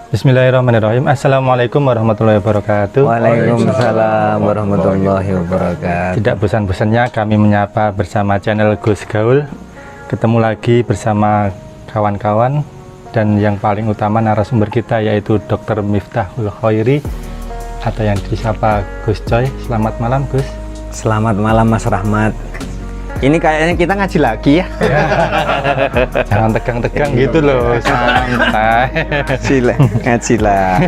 Bismillahirrahmanirrahim. Assalamualaikum warahmatullahi wabarakatuh. Waalaikumsalam warahmatullahi wabarakatuh. Tidak bosan-bosannya kami menyapa bersama channel Gus Gaul. Ketemu lagi bersama kawan-kawan dan yang paling utama narasumber kita yaitu Dr. Miftahul Khairi atau yang disapa Gus Coy. Selamat malam Gus. Selamat malam Mas Rahmat. Ini kayaknya kita ngaji lagi ya. Jangan tegang-tegang gitu loh, santai. Ngaji lah.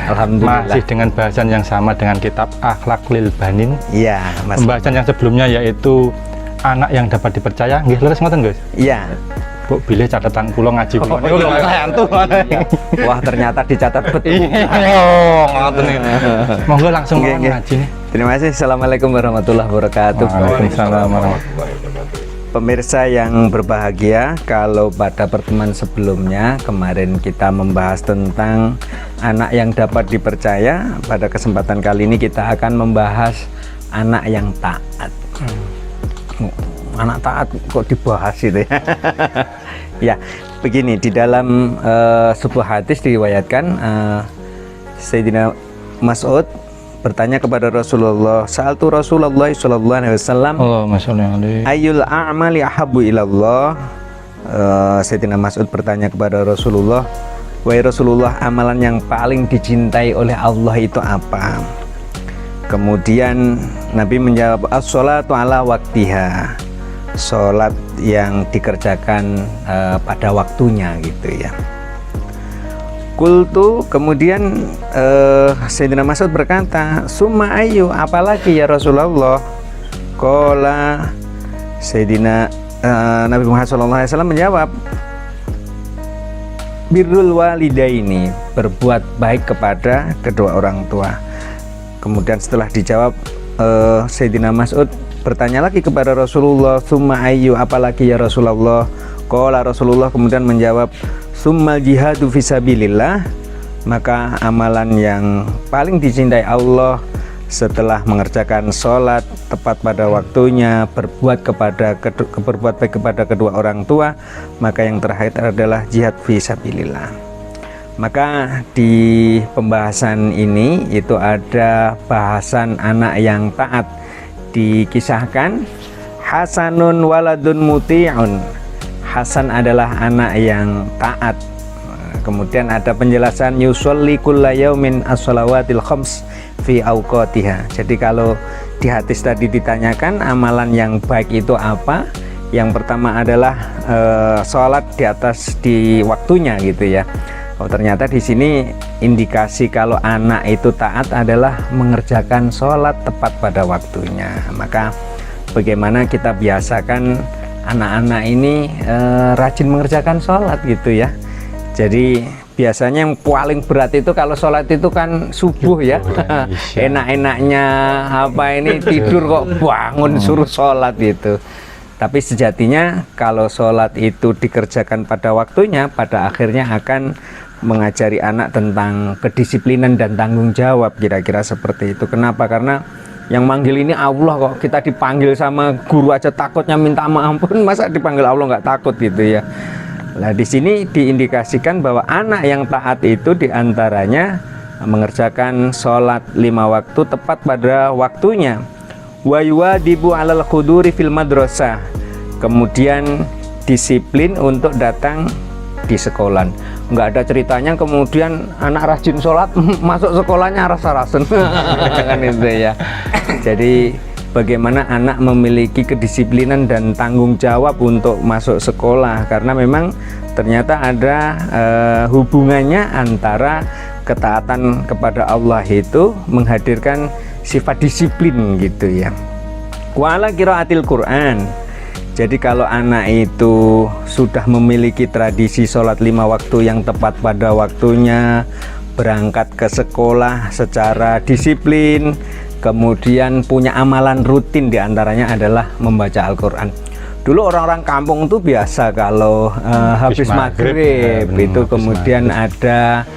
Alhamdulillah. Masih dengan bahasan yang sama dengan kitab Akhlak Lil Banin. Iya, Mas. Pembahasan yang sebelumnya yaitu anak yang dapat dipercaya. Nggih, leres ngoten, Gus? Iya. Bu, bilih catatan kula ngaji kula. Wah, ternyata dicatat betul. Ngoten iki. Monggo langsung ngaji nih. Terima kasih. Assalamualaikum warahmatullahi wabarakatuh. Waalaikumsalam warahmatullahi wabarakatuh. Pemirsa yang berbahagia, kalau pada pertemuan sebelumnya kemarin kita membahas tentang anak yang dapat dipercaya, pada kesempatan kali ini kita akan membahas anak yang taat. Anak taat kok dibahas itu ya. Ya, begini, di dalam sebuah hadis diriwayatkan Sayyidina Mas'ud bertanya kepada Rasulullah, "Sa'altu Rasulullah sallallahu alaihi wasallam, ayyul a'mali ahabbu ilallah?" Sayyidina Mas'ud bertanya kepada Rasulullah, "Wahai Rasulullah, amalan yang paling dicintai oleh Allah itu apa?" Kemudian Nabi menjawab, "As-sholatu ala waktiha." Sholat yang dikerjakan pada waktunya gitu ya. Kultu, kemudian Sayyidina Mas'ud berkata, "Summa ayu, apalagi ya Rasulullah?" Qala Sayyidina Nabi Muhammad SAW menjawab, "Birrul walidaini," berbuat baik kepada kedua orang tua. Kemudian setelah dijawab, Sayyidina Mas'ud bertanya lagi kepada Rasulullah, "Summa ayu, apalagi ya Rasulullah?" Qala Rasulullah kemudian menjawab, "Summal jihadu fisabilillah." Maka amalan yang paling dicintai Allah setelah mengerjakan sholat tepat pada waktunya, berbuat baik kepada kedua orang tua, maka yang terakhir adalah jihad fisabilillah. Maka di pembahasan ini itu ada bahasan anak yang taat. Dikisahkan Hasanun waladun muti'un. Hasan adalah anak yang taat. Kemudian ada penjelasan yusolli kulla yaumin as-shalawatil khams fi awqatiha. Jadi kalau di hadis tadi ditanyakan amalan yang baik itu apa, yang pertama adalah sholat di waktunya gitu ya. Oh, ternyata di sini indikasi kalau anak itu taat adalah mengerjakan sholat tepat pada waktunya. Maka bagaimana kita biasakan anak-anak ini rajin mengerjakan sholat gitu ya. Jadi biasanya yang paling berat itu kalau sholat itu kan subuh ya. Enak-enaknya apa ini tidur kok bangun suruh sholat gitu. Tapi sejatinya kalau sholat itu dikerjakan pada waktunya, pada akhirnya akan mengajari anak tentang kedisiplinan dan tanggung jawab, kira-kira seperti itu. Kenapa? Karena yang manggil ini Allah kok, kita dipanggil sama guru aja takutnya minta ampun, masa dipanggil Allah nggak takut gitu ya. Nah, di sini diindikasikan bahwa anak yang taat itu diantaranya mengerjakan sholat 5 waktu tepat pada waktunya. Wa yuwadibu alal khuduri fil madrasah. Kemudian disiplin untuk datang di sekolah. Nggak ada ceritanya kemudian anak rajin sholat masuk sekolahnya rasa-rasen. Kan itu ya. Jadi bagaimana anak memiliki kedisiplinan dan tanggung jawab untuk masuk sekolah, karena memang ternyata ada hubungannya antara ketaatan kepada Allah itu menghadirkan sifat disiplin gitu ya. Wala qiraatil Quran. Jadi kalau anak itu sudah memiliki tradisi sholat 5 waktu yang tepat pada waktunya, berangkat ke sekolah secara disiplin, kemudian punya amalan rutin, diantaranya adalah membaca Al-Quran. Dulu orang-orang kampung itu biasa kalau habis maghrib itu kemudian ada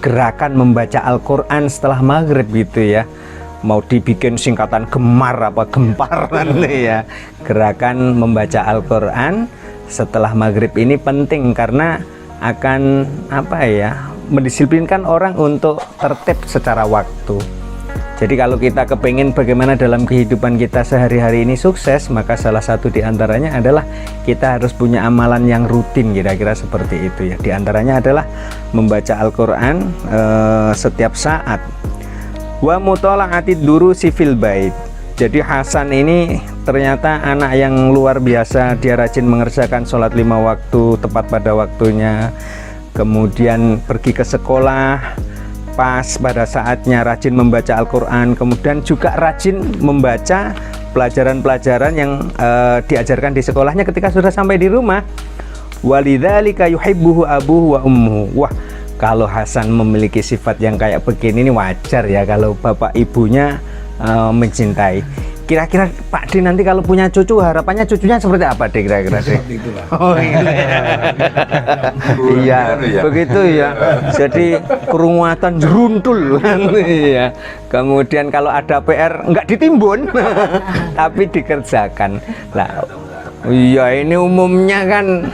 gerakan membaca Al-Quran setelah maghrib gitu ya. Mau dibikin singkatan gemar apa gempar nanti ya. Gerakan membaca Al-Quran setelah maghrib ini penting karena akan apa ya, mendisiplinkan orang untuk tertib secara waktu. Jadi kalau kita kepingin bagaimana dalam kehidupan kita sehari-hari ini sukses, maka salah satu diantaranya adalah kita harus punya amalan yang rutin, kira-kira seperti itu ya. Diantaranya adalah membaca Al-Quran setiap saat. Wa mutola'atid durusi fil bait. Jadi Hasan ini ternyata anak yang luar biasa. Dia rajin mengerjakan sholat 5 waktu tepat pada waktunya, kemudian pergi ke sekolah pas pada saatnya, rajin membaca Al-Quran, kemudian juga rajin membaca pelajaran-pelajaran yang diajarkan di sekolahnya ketika sudah sampai di rumah. Walidzalika yuhibbuhu abuhu wa ummuhu. Wah, kalau Hasan memiliki sifat yang kayak begini ini wajar ya kalau bapak ibunya mencintai. Kira-kira Pak D nanti kalau punya cucu, harapannya cucunya seperti apa deh kira-kira deh? Oh iya, begitu ya. Jadi kerumuatan jeruntul, ya. Kemudian kalau ada PR nggak ditimbun, tapi dikerjakan. Lah, iya ini umumnya kan.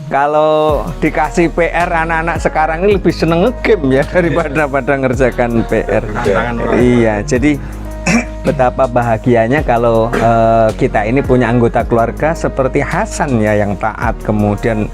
Kalau dikasih PR, anak-anak sekarang ini lebih seneng nge-game ya daripada ngerjakan PR. Iya, jadi betapa bahagianya kalau kita ini punya anggota keluarga seperti Hasan ya, yang taat, kemudian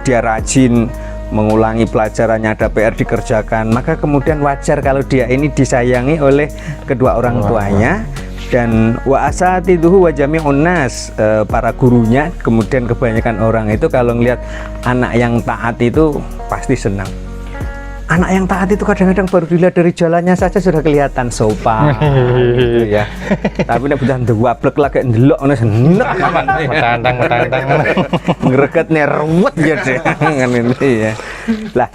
dia rajin mengulangi pelajarannya, ada PR dikerjakan, maka kemudian wajar kalau dia ini disayangi oleh kedua orang tuanya. Dan wa asatiduhu wa jami'un nas, para gurunya, kemudian kebanyakan orang itu kalau ngelihat anak yang taat itu pasti senang. Anak yang taat itu kadang-kadang baru dilihat dari jalannya saja sudah kelihatan sopan gitu ya. Tapi nek bukan ndewablek lagi ndelok ngono seneng Metantang ngreget ruwet ya deh kan ini ya. Lah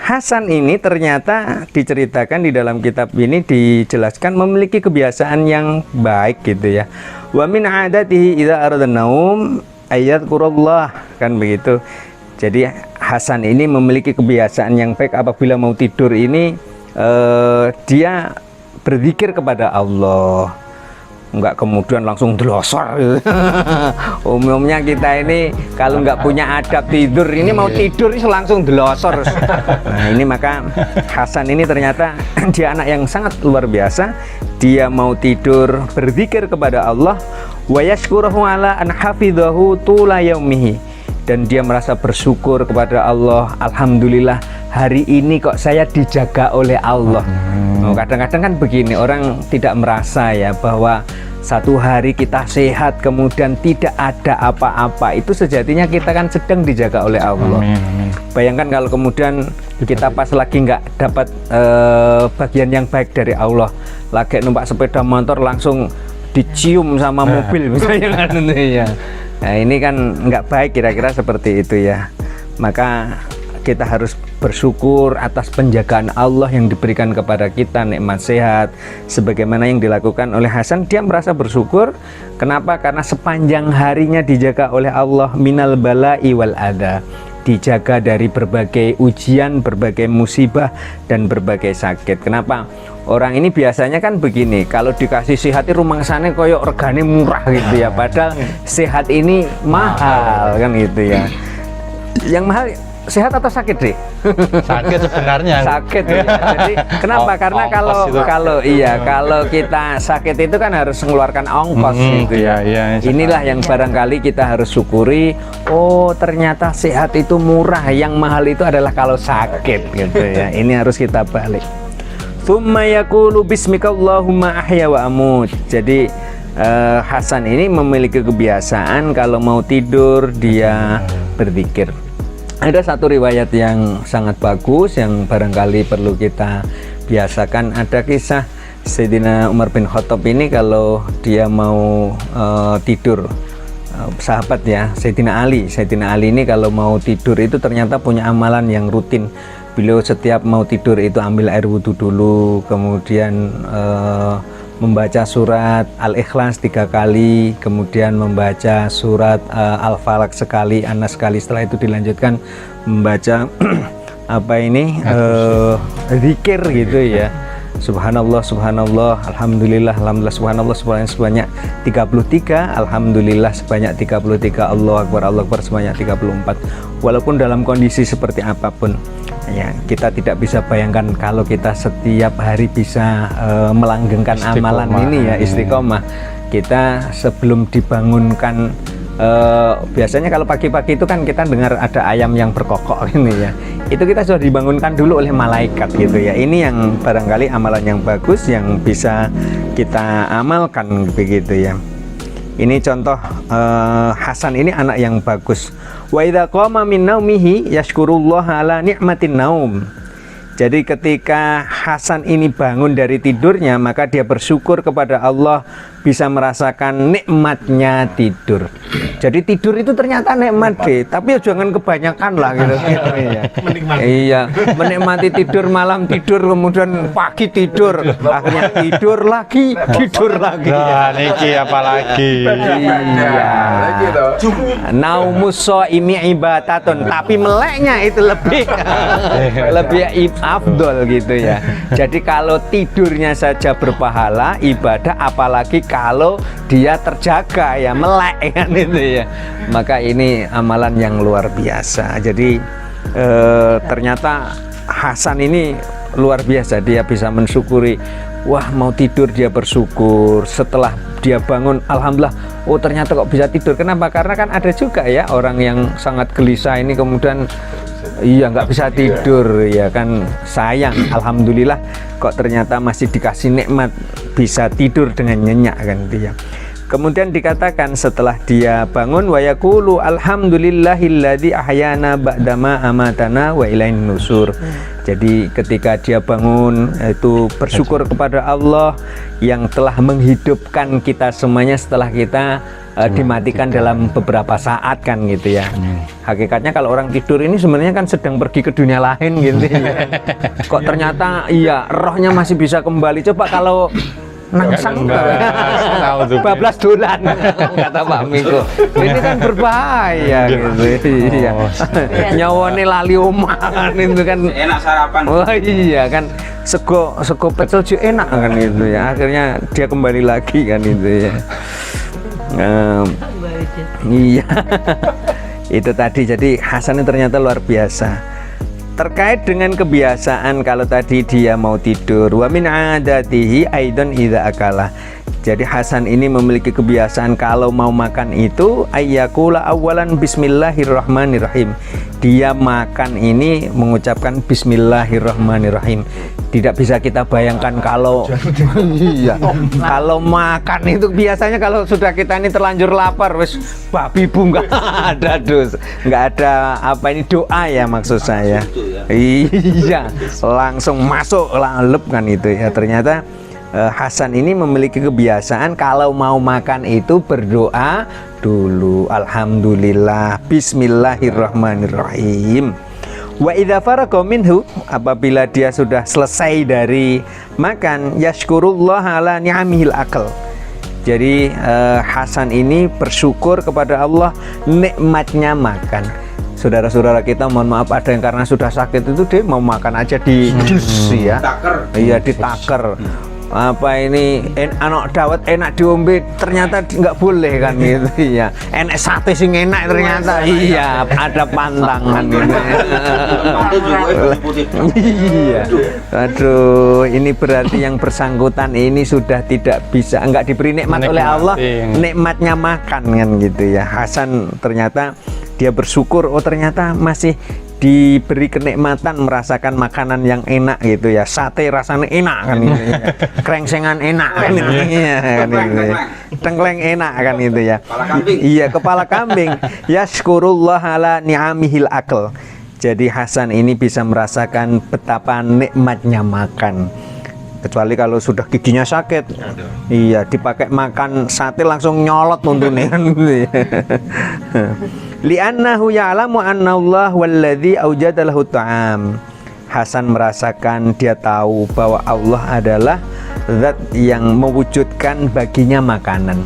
Hasan ini ternyata diceritakan di dalam kitab ini, dijelaskan memiliki kebiasaan yang baik gitu ya. Wa min adatihi idza arada naum ayadkurullah, kan begitu. Jadi Hasan ini memiliki kebiasaan yang baik, apabila mau tidur ini dia berzikir kepada Allah. Enggak kemudian langsung delosor gitu. Umumnya kita ini kalau nggak punya adab tidur ini mau tidur ini langsung delosor. Nah ini maka Hasan ini ternyata dia anak yang sangat luar biasa. Dia mau tidur berzikir kepada Allah, wa yashkuruhu ala an hafidhahu tula yaumihi, dan dia merasa bersyukur kepada Allah, alhamdulillah hari ini kok saya dijaga oleh Allah. Kadang-kadang kan begini, orang tidak merasa ya bahwa satu hari kita sehat kemudian tidak ada apa-apa, itu sejatinya kita kan sedang dijaga oleh Allah. Amin. Bayangkan kalau kemudian kita pas lagi nggak dapat bagian yang baik dari Allah, lagi numpak sepeda motor langsung dicium sama mobil misalnya kan ya. Nah ini kan nggak baik, kira-kira seperti itu ya. Maka kita harus bersyukur atas penjagaan Allah yang diberikan kepada kita, nikmat sehat sebagaimana yang dilakukan oleh Hasan. Dia merasa bersyukur. Kenapa? Karena sepanjang harinya dijaga oleh Allah minal bala'i wal adha, dijaga dari berbagai ujian, berbagai musibah dan berbagai sakit. Kenapa? Orang ini biasanya kan begini, kalau dikasih sehat rumangsane koyok regane murah gitu ya, padahal sehat ini mahal kan gitu ya. Yang mahal sehat atau sakit deh? Sakit sebenarnya. Sakit ya. Jadi kenapa? Karena kalau kita sakit itu kan harus mengeluarkan ongkos gitu ya. Inilah yang barangkali kita harus syukuri. Oh ternyata sehat itu murah, yang mahal itu adalah kalau sakit gitu ya. Ini harus kita balik. Tsumma yaqulu bismika Allahumma ahya wa amut. Jadi Hasan ini memiliki kebiasaan kalau mau tidur dia berzikir. Ada satu riwayat yang sangat bagus yang barangkali perlu kita biasakan. Ada kisah Sayyidina Umar bin Khattab ini kalau dia mau tidur, sahabat ya, Sayyidina Ali ini kalau mau tidur itu ternyata punya amalan yang rutin. Beliau setiap mau tidur itu ambil air wudhu dulu, kemudian membaca surat Al-Ikhlas 3 kali, kemudian membaca surat Al-Falaq sekali, An-Nas sekali. Setelah itu dilanjutkan membaca apa ini zikir gitu ya. subhanallah subhanallah, alhamdulillah alhamdulillah, subhanallah subhanallah sebanyak 33, alhamdulillah sebanyak 33, Allahu akbar sebanyak 34. Walaupun dalam kondisi seperti apapun ya, kita tidak bisa bayangkan kalau kita setiap hari bisa melanggengkan amalan ini ya, istiqomah. Kita sebelum dibangunkan, biasanya kalau pagi-pagi itu kan kita dengar ada ayam yang berkokok ini ya, itu kita sudah dibangunkan dulu oleh malaikat gitu ya. Ini yang barangkali amalan yang bagus yang bisa kita amalkan begitu ya. Ini contoh Hasan ini anak yang bagus. Wa idza qama min naumihi yashkurullaha ala ni'matin naum. Jadi ketika Hasan ini bangun dari tidurnya, maka dia bersyukur kepada Allah bisa merasakan nikmatnya tidur. Jadi tidur itu ternyata nikmat deh, tapi ya jangan kebanyakan lah gitu. Iya, menikmati tidur, malam tidur, kemudian pagi tidur, akhirnya tidur lagi. Nah, niki apalagi. Iya. Naumus shaimi ibadatun, tapi meleknya itu lebih afdol gitu ya. Jadi kalau tidurnya saja berpahala ibadah, apalagi kalau dia terjaga ya, melek kan itu ya. Maka ini amalan yang luar biasa. Jadi ternyata Hasan ini luar biasa, dia bisa mensyukuri. Wah, mau tidur dia bersyukur, setelah dia bangun alhamdulillah, oh ternyata kok bisa tidur. Kenapa? Karena kan ada juga ya orang yang sangat gelisah ini kemudian iya nggak bisa tidur ya kan, sayang. Alhamdulillah kok ternyata masih dikasih nikmat bisa tidur dengan nyenyak kan dia. Kemudian dikatakan setelah dia bangun, wa yaqulu alhamdulillahilladzi ahyana ba'dama amatana wa ilaihin nusur. Jadi ketika dia bangun itu bersyukur kepada Allah yang telah menghidupkan kita semuanya setelah kita dimatikan dalam beberapa saat kan gitu ya. Hakikatnya kalau orang tidur ini sebenarnya kan sedang pergi ke dunia lain gitu ya. Kok ternyata iya rohnya masih bisa kembali. Coba kalau nangsang bablas dolan kata Pak Miko, ini kan berbahaya gitu. Iya. Nyawane lali omahan itu kan enak sarapan. Oh iya kan, sego pecel juga enak kan itu ya. Akhirnya dia kembali lagi kan itu ya. Iya. Itu tadi, jadi Hasan ternyata luar biasa. Terkait dengan kebiasaan, kalau tadi dia mau tidur, wa min adatihi aidan idza akala. Jadi Hasan ini memiliki kebiasaan kalau mau makan itu ayyakula awalan bismillahirrahmanirrahim. Dia makan ini mengucapkan bismillahirrahmanirrahim. Tidak bisa kita bayangkan kalau iya, kalau makan itu biasanya kalau sudah kita ini terlanjur lapar wis babi bu, nggak ada nggak ada apa ini doa ya maksud saya. Iya, langsung masuk lalep kan itu ya. Ternyata Hasan ini memiliki kebiasaan kalau mau makan itu berdoa dulu, alhamdulillah, bismillahirrahmanirrahim. Wa idza faraqa minhu, apabila dia sudah selesai dari makan, yashkurullah ala ni'amihil akal. Jadi Hasan ini bersyukur kepada Allah nikmatnya makan. Saudara-saudara kita mohon maaf, ada yang karena sudah sakit itu dia mau makan aja di jus ya. Iya, ditaker. Apa ini anak dawet enak diombe ternyata nggak boleh kan gitu ya. Enak sate sing enak ternyata iya ada pantangan gitu. Iya. Aduh, ini berarti yang bersangkutan ini sudah tidak bisa, nggak diberi nikmat oleh Allah, nikmatnya makan kan gitu ya. Hasan ternyata dia bersyukur, oh ternyata masih diberi kenikmatan merasakan makanan yang enak gitu ya. Sate rasanya enak kan gitu ya. Krengsengan enak kan gitu ya. Tengkleng enak kan gitu ya. Iya, kepala kambing. Yashkurullah ala ni'amihil akal. Jadi Hasan ini bisa merasakan betapa nikmatnya makan. Kecuali kalau sudah giginya sakit, iya dipakai makan sate langsung nyolot nuntune kan gitu ya. Li'annahu ya'lamu anna Allah walladzi aujada lahu ta'am. Hasan merasakan, dia tahu bahwa Allah adalah zat yang mewujudkan baginya makanan.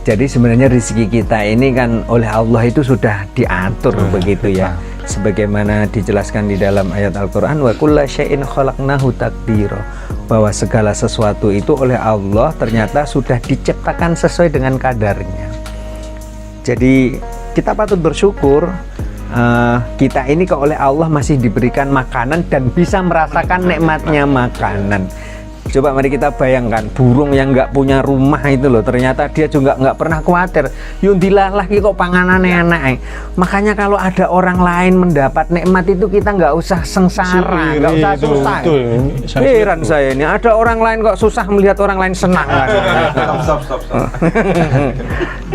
Jadi sebenarnya rezeki kita ini kan oleh Allah itu sudah diatur begitu ya. sebagaimana dijelaskan di dalam ayat Al-Quran, wa kulla syai'in khalaqnahu taqdira, bahwa segala sesuatu itu oleh Allah ternyata sudah diciptakan sesuai dengan kadarnya. Jadi kita patut bersyukur, kita ini kok oleh Allah masih diberikan makanan dan bisa merasakan nikmatnya makanan. Coba mari kita bayangkan burung yang nggak punya rumah itu loh, ternyata dia juga nggak pernah khawatir. Yundilah kok panganan enak. Makanya kalau ada orang lain mendapat nikmat itu kita nggak usah sengsara, nggak usah susah. Heran saya ini, ada orang lain kok susah melihat orang lain senang. Stop.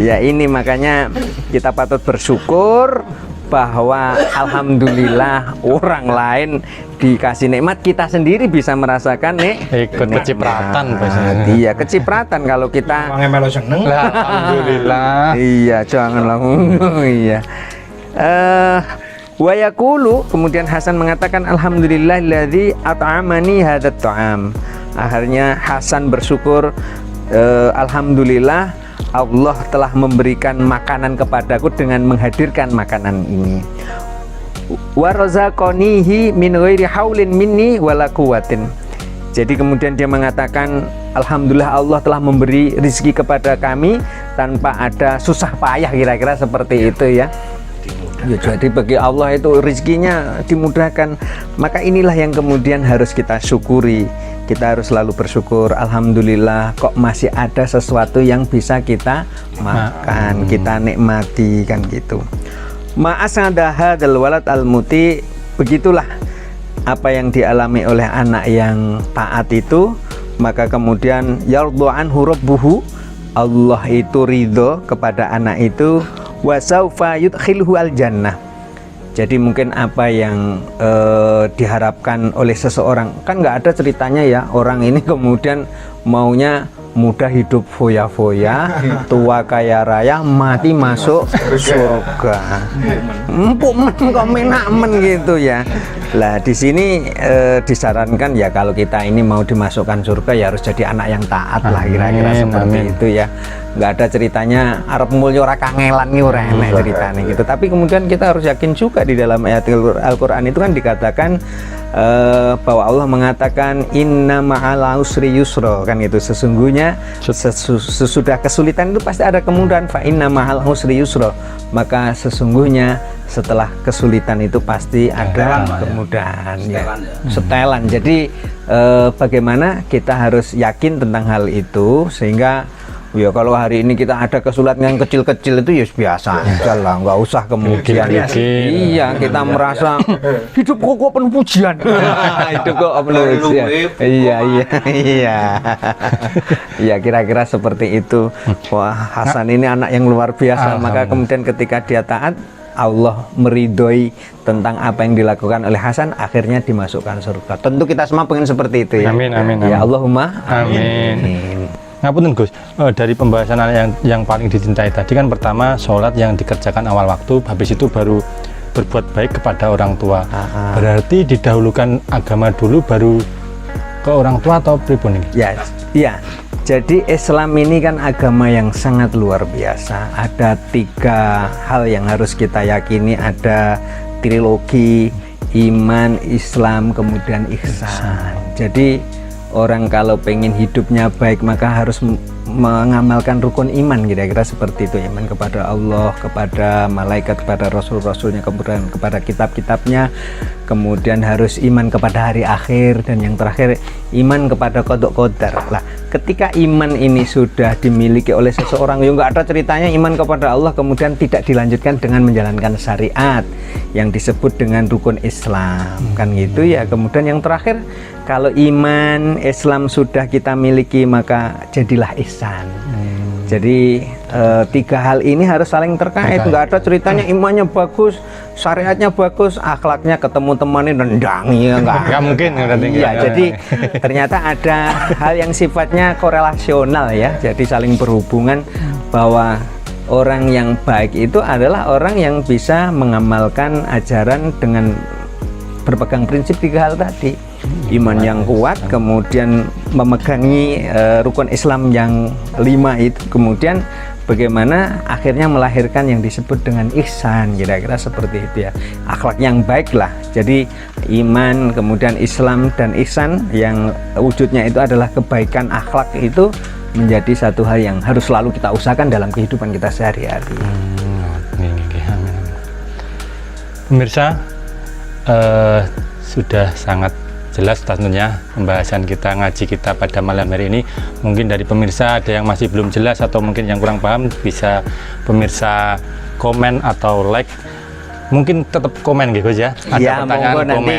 Ya ini makanya kita patut bersyukur bahwa alhamdulillah orang lain dikasih nikmat, kita sendiri bisa merasakan ikut kecipratan. Iya, kecipratan kalau kita seneng. Alhamdulillah. Iya, jangan langsung. Iya. Wa yaqulu, kemudian Hasan mengatakan alhamdulillahilladzi at'amani hadzal ta'am. Akhirnya Hasan bersyukur, alhamdulillah Allah telah memberikan makanan kepadaku dengan menghadirkan makanan ini. Wa razaqanihi min ghairi haulin minni wala quwwatin. Jadi kemudian dia mengatakan alhamdulillah Allah telah memberi rezeki kepada kami tanpa ada susah payah, kira-kira seperti itu ya. Ya, jadi bagi Allah itu rezekinya dimudahkan. Maka inilah yang kemudian harus kita syukuri. Kita harus selalu bersyukur, alhamdulillah kok masih ada sesuatu yang bisa kita makan, kita nikmati, kan gitu. Ma'asadaha dal walad al-muti, begitulah apa yang dialami oleh anak yang taat itu. Maka kemudian yardhu anhu rabbuhu, Allah itu ridho kepada anak itu, wa saufa yudkhilhu al-jannah. Jadi mungkin apa yang diharapkan oleh seseorang, kan nggak ada ceritanya ya orang ini kemudian maunya muda hidup foya-foya, tua kaya raya, mati masuk surga. Empuk men kok menak-men gitu ya. Lah di sini disarankan ya kalau kita ini mau dimasukkan surga ya harus jadi anak yang taat lah, kira-kira seperti itu ya. Nggak ada ceritanya arep mulya ora kangelan nih, ora enak ceritanya gitu. Tapi kemudian kita harus yakin juga di dalam ayat Al-Quran itu kan dikatakan bahwa Allah mengatakan inna ma'al usri yusra, kan itu sesungguhnya sesudah kesulitan itu pasti ada kemudahan. Fa inna ma'al usri yusra, maka sesungguhnya setelah kesulitan itu pasti ada kemudahan ya. Setelan. Jadi bagaimana kita harus yakin tentang hal itu, sehingga ya kalau hari ini kita ada kesulitan yang kecil-kecil itu ya biasa aja lah, nggak usah kemudian iya kita merasa hidup kok penuh pujian. Hidup kok penuh pujian. Iya kira-kira seperti itu. Wah, Hasan ini anak yang luar biasa. Maka kemudian ketika dia taat, Allah meridhoi tentang apa yang dilakukan oleh Hasan, akhirnya dimasukkan surga. Tentu kita semua pengen seperti itu ya. Amin. Ya Allahumma amin. Ngapunten Gus, dari pembahasan yang paling dicintai tadi kan pertama sholat yang dikerjakan awal waktu, habis itu baru berbuat baik kepada orang tua. Berarti didahulukan agama dulu baru ke orang tua atau pripun ini? Ya. Jadi Islam ini kan agama yang sangat luar biasa. Ada 3 hal yang harus kita yakini, ada trilogi iman, Islam, kemudian ihsan. Jadi orang kalau pengen hidupnya baik maka harus mengamalkan rukun iman, kira-kira seperti itu. Iman kepada Allah, kepada malaikat, kepada rasul-rasulnya, kemudian kepada kitab-kitabnya, kemudian harus iman kepada hari akhir, dan yang terakhir iman kepada qada qadar. Lah ketika iman ini sudah dimiliki oleh seseorang, ya nggak ada ceritanya iman kepada Allah kemudian tidak dilanjutkan dengan menjalankan syariat yang disebut dengan rukun Islam, kan gitu ya. Kemudian yang terakhir, kalau iman Islam sudah kita miliki maka jadilah ihsan. Jadi 3 hal ini harus saling terkait. Nggak ada ceritanya imannya bagus, syariatnya bagus, akhlaknya ketemu temannya nendangi, nggak mungkin. Iya, jadi ternyata ada hal yang sifatnya korelasional ya, jadi saling berhubungan, bahwa orang yang baik itu adalah orang yang bisa mengamalkan ajaran dengan berpegang prinsip 3 hal tadi. Iman yang kuat, kemudian memegangi rukun Islam yang 5 itu, kemudian bagaimana akhirnya melahirkan yang disebut dengan ihsan, kira-kira seperti itu ya, akhlak yang baik lah. Jadi iman, kemudian Islam dan ihsan yang wujudnya itu adalah kebaikan, akhlak itu menjadi satu hal yang harus selalu kita usahakan dalam kehidupan kita sehari-hari. Pemirsa, sudah sangat jelas tentunya pembahasan kita, ngaji kita pada malam hari ini. Mungkin dari pemirsa ada yang masih belum jelas atau mungkin yang kurang paham, bisa pemirsa komen atau like. Mungkin tetap komen gitu ya. Ada ya, pertanyaan, monggo nanti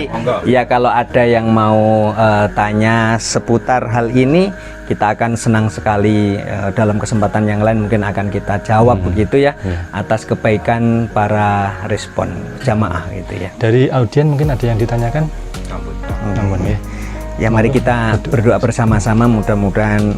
ya kalau ada yang mau tanya seputar hal ini, kita akan senang sekali dalam kesempatan yang lain mungkin akan kita jawab begitu ya, atas kebaikan para respon jamaah gitu ya. Dari audien mungkin ada yang ditanyakan? Ampun ya. Ya mari kita berdoa bersama-sama, mudah-mudahan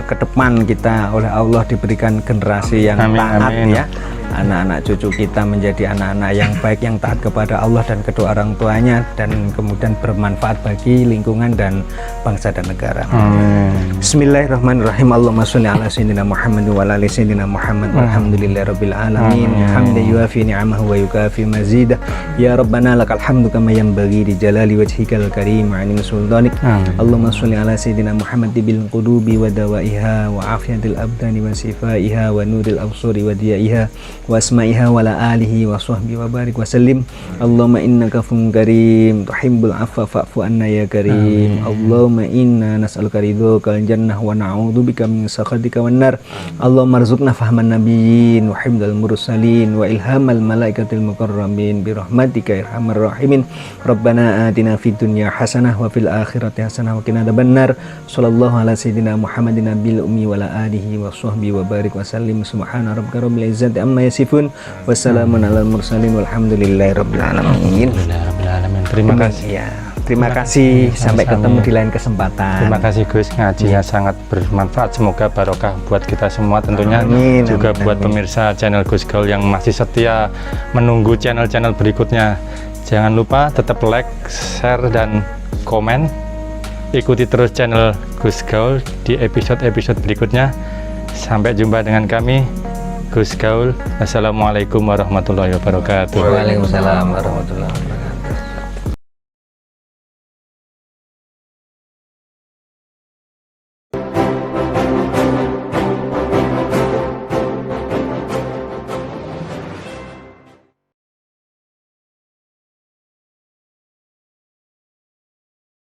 ke depan kita oleh Allah diberikan generasi yang taat ya. Anak-anak cucu kita menjadi anak-anak yang baik, yang taat kepada Allah dan kedua orang tuanya, dan kemudian bermanfaat bagi lingkungan dan bangsa dan negara. Bismillahirrahmanirrahim. Allahumma sholli ala sayyidina Muhammad wa ala ali sayyidina Muhammad walhamdulillahirabbil alamin. Hamdan yuafi ni'amahu wa yukafi mazidah. Ya Rabbana lakal hamdu kama yanbaghi li jalali wajhikal karim wa 'azimi sultanik. Allahumma sholli ala sayyidina Muhammad bil qulubi wa dawaiha wa afiyatil abdani wa sifaiha wa nuril absari wa diyaiha wa asma'iha wa la alihi wa sahbihi wa barik wa sallim. Allahumma innaka afuwwun karim tuhibbul afwa fa'fu anna ya karim. Allahumma inna nas'aluka ridhakal jannah wa na'udzubika min sakhatika wan nar. Allahumma arzuqna fahman nabiyyin wa hifdzal mursalin wa ilhamal malaikatil mukarramin bi rahmatika ya arhamar rahimin. Rabbana atina fid dunya hasanah wa fil akhirati hasanah wa qina adzabannar. Shallallahu ala sayyidina Muhammadin nabiyil ummi wa la alihi wa sahbihi wa barik wa sallim. Subhana rabbika rabbil izzati amma yasifun, wassalamun alal mursalin walhamdulillahi rabbil alamin. Terima kasih. Ya, terima kasih. Sampai ketemu di lain kesempatan. Terima kasih Gus, ngajinya sangat bermanfaat. Semoga barokah buat kita semua tentunya. Amin, juga amin, buat amin. pemirsa channel Gus Gaul yang masih setia menunggu channel-channel berikutnya. Jangan lupa tetap like, share dan komen. Ikuti terus channel Gus Gaul di episode-episode berikutnya. Sampai jumpa dengan kami, Gus Gaul. Assalamualaikum warahmatullahi wabarakatuh. Waalaikumsalam warahmatullahi wabarakatuh.